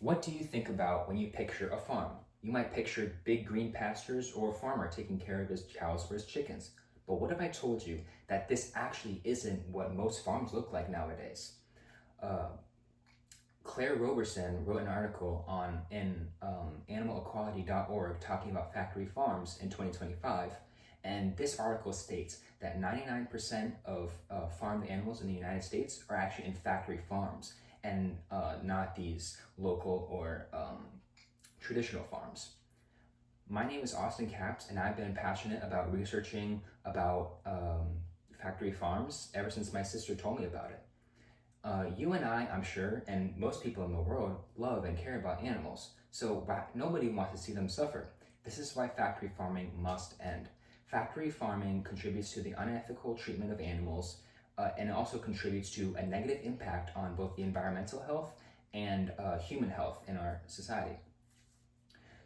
What do you think about when you picture a farm? You might picture big green pastures or a farmer taking care of his cows or his chickens. But what if I told you that this actually isn't what most farms look like nowadays? Uh, Claire Roberson wrote an article in animalequality.org talking about factory farms in 2025, and this article states that 99% of farmed animals in the United States are actually in factory farms and not these local or traditional farms. My name is Austin Capps, and I've been passionate about researching about factory farms ever since my sister told me about it. You and I'm sure, and most people in the world love and care about animals, so nobody wants to see them suffer. This is why factory farming must end. Factory farming contributes to the unethical treatment of animals, and it also contributes to a negative impact on both the environmental health and human health in our society.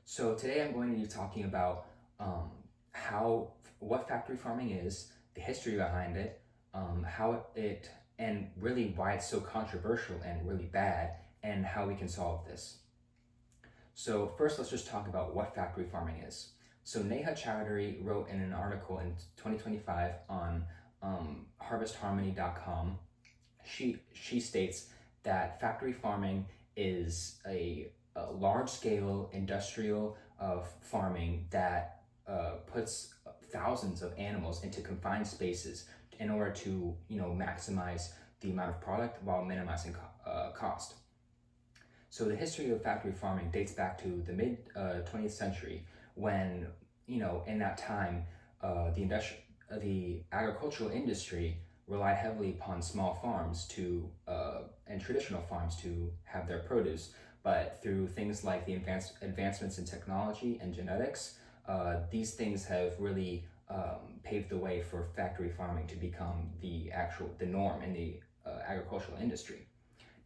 So today I'm going to be talking about what factory farming is, the history behind it, and really why it's so controversial and really bad, and how we can solve this. So first, let's just talk about what factory farming is. So Neha Chowdhury wrote in an article in 2025 on harvestharmony.com. She states that factory farming is a large-scale industrial farming that puts thousands of animals into confined spaces in order to maximize the amount of product while minimizing cost. So the history of factory farming dates back to the mid 20th century, when in that time the agricultural industry relied heavily upon small farms and traditional farms to have their produce. But through things like the advancements in technology and genetics, these things have really paved the way for factory farming to become the norm in the agricultural industry.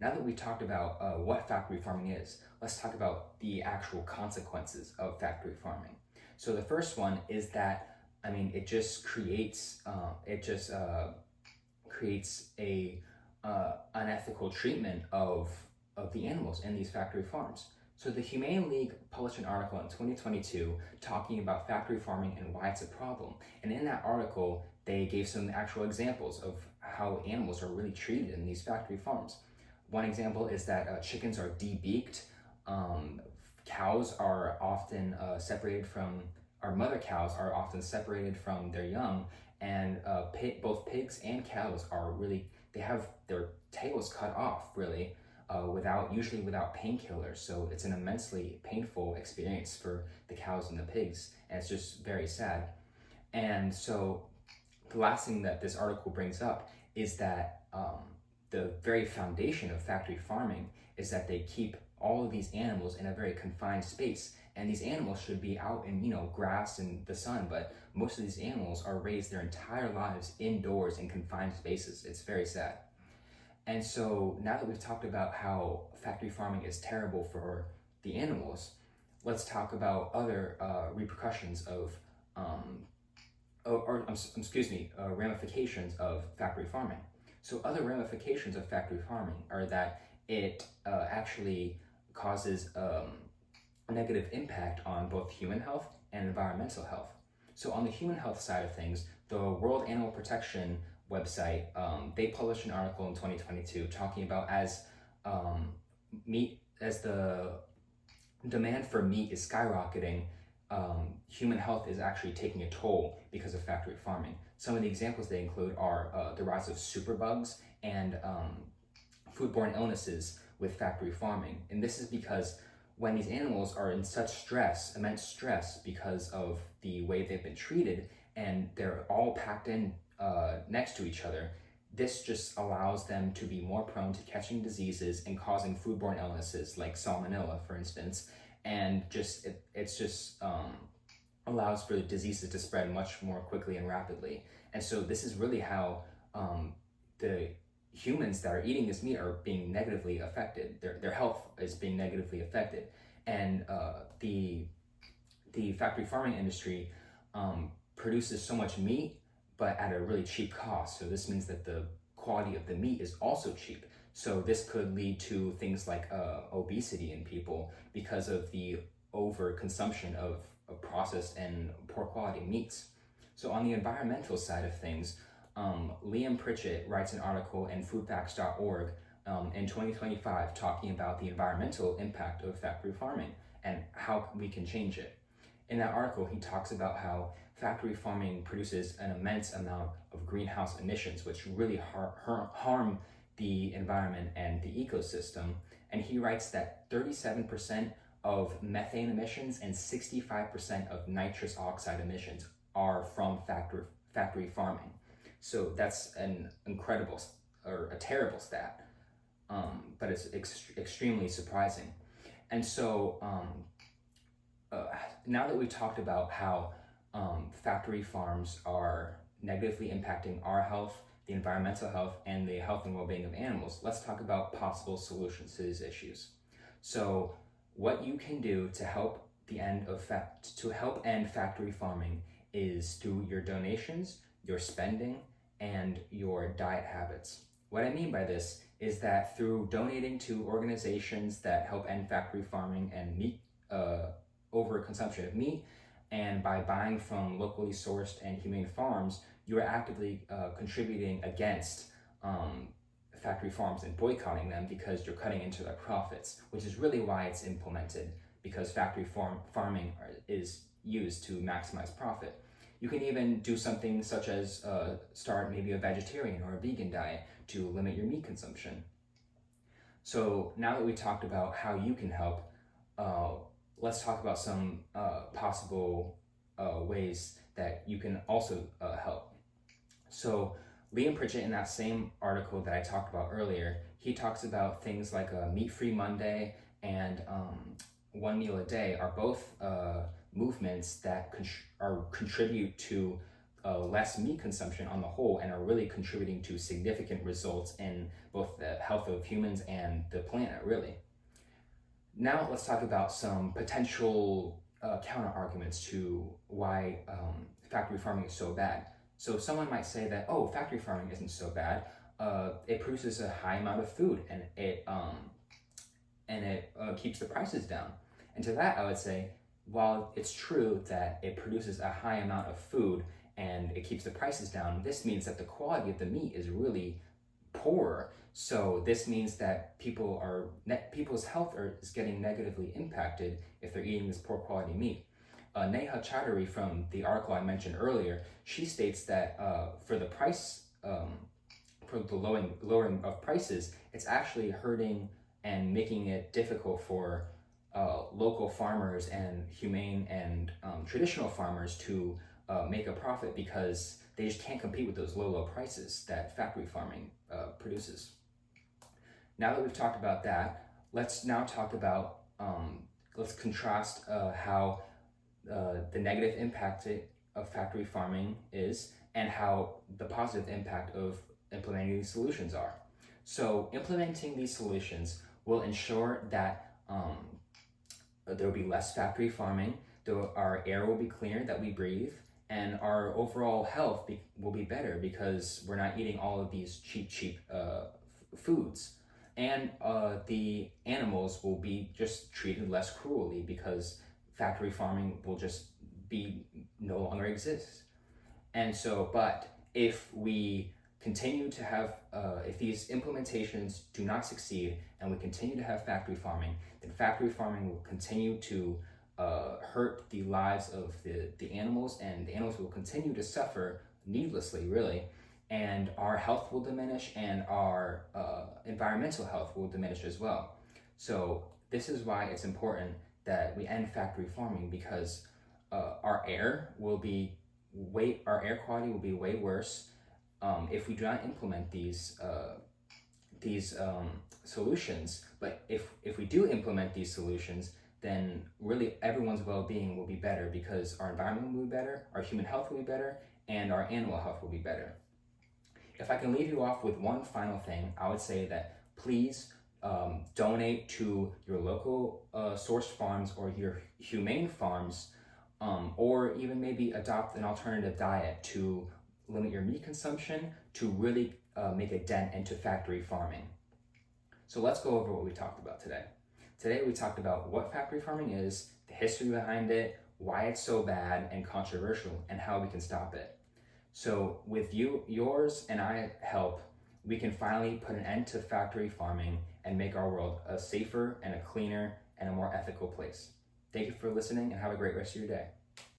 Now that we've talked about what factory farming is, let's talk about the actual consequences of factory farming. So the first one is that it just creates a unethical treatment of the animals in these factory farms. So the Humane League published an article in 2022 talking about factory farming and why it's a problem. And in that article, they gave some actual examples of how animals are really treated in these factory farms. One example is that chickens are debeaked, cows are often mother cows are often separated from their young, and both pigs and cows they have their tails cut off, really, usually without painkillers. So it's an immensely painful experience for the cows and the pigs, and it's just very sad. And so the last thing that this article brings up is that the very foundation of factory farming is that they keep all of these animals in a very confined space, and these animals should be out in grass and the sun, but most of these animals are raised their entire lives indoors in confined spaces. It's very sad. And so now that we've talked about how factory farming is terrible for the animals, let's talk about other repercussions of ramifications of factory farming. So other ramifications of factory farming are that it actually causes a negative impact on both human health and environmental health. So on the human health side of things, the World Animal Protection website, they published an article in 2022 talking about as the demand for meat is skyrocketing, human health is actually taking a toll because of factory farming. Some of the examples they include are the rise of superbugs and foodborne illnesses with factory farming. And this is because when these animals are in such immense stress because of the way they've been treated, and they're all packed in next to each other, this just allows them to be more prone to catching diseases and causing foodborne illnesses like salmonella, for instance, and it allows for the diseases to spread much more quickly and rapidly. And so this is really how the humans that are eating this meat are being negatively affected. Their health is being negatively affected, and the factory farming industry produces so much meat, but at a really cheap cost. So this means that the quality of the meat is also cheap. So this could lead to things like obesity in people because of the overconsumption of processed and poor quality meats. So on the environmental side of things, Liam Pritchett writes an article in foodfacts.org in 2025 talking about the environmental impact of factory farming and how we can change it. In that article, he talks about how factory farming produces an immense amount of greenhouse emissions, which really harm the environment and the ecosystem. And he writes that 37% of methane emissions and 65% of nitrous oxide emissions are from factory farming. So that's an incredible or a terrible stat, but it's extremely surprising. And so now that we talked about how factory farms are negatively impacting our health, the environmental health, and the health and well-being of animals, let's talk about possible solutions to these issues. So what you can do to help end factory farming is through your donations, your spending, and your diet habits. What I mean by this is that through donating to organizations that help end factory farming and meat overconsumption of meat, and by buying from locally sourced and humane farms, you are actively contributing against factory farms and boycotting them because you're cutting into their profits, which is really why it's implemented, because factory farming is used to maximize profit. You can even do something such as start maybe a vegetarian or a vegan diet to limit your meat consumption. So now that we talked about how you can help, let's talk about some possible ways that you can also help. So Liam Pritchett, in that same article that I talked about earlier, he talks about things like a meat-free Monday and one meal a day are both movements that contribute to less meat consumption on the whole and are really contributing to significant results in both the health of humans and the planet, really. Now let's talk about some potential counter arguments to why factory farming is so bad. So someone might say that, oh, factory farming isn't so bad. It produces a high amount of food and it keeps the prices down. And to that, I would say, while it's true that it produces a high amount of food and it keeps the prices down, this means that the quality of the meat is really poor. So this means that people's health is getting negatively impacted if they're eating this poor quality meat. Neha Chaudhary, from the article I mentioned earlier, she states that for the lowering of prices, it's actually hurting and making it difficult for local farmers and humane and traditional farmers to make a profit because they just can't compete with those low prices that factory farming produces. Now that we've talked about that, let's now talk about, let's contrast how the negative impact of factory farming is and how the positive impact of implementing these solutions are. So implementing these solutions will ensure that there will be less factory farming, our air will be cleaner that we breathe, and our overall health will be better because we're not eating all of these cheap foods. And the animals will be just treated less cruelly because factory farming will just no longer exist. And so, but if we continue to have, if these implementations do not succeed and we continue to have factory farming, then factory farming will continue to hurt the lives of the animals, and the animals will continue to suffer needlessly, really, and our health will diminish and our environmental health will diminish as well. So this is why it's important that we end factory farming, because our air quality will be way worse if we do not implement these solutions. But if we do implement these solutions, then really everyone's well-being will be better because our environment will be better, our human health will be better, and our animal health will be better. If I can leave you off with one final thing, I would say that please donate to your local sourced farms or your humane farms, or even maybe adopt an alternative diet to limit your meat consumption to really make a dent into factory farming. So let's go over what we talked about today. Today we talked about what factory farming is, the history behind it, why it's so bad and controversial, and how we can stop it. So with yours and I help, we can finally put an end to factory farming and make our world a safer and a cleaner and a more ethical place. Thank you for listening and have a great rest of your day.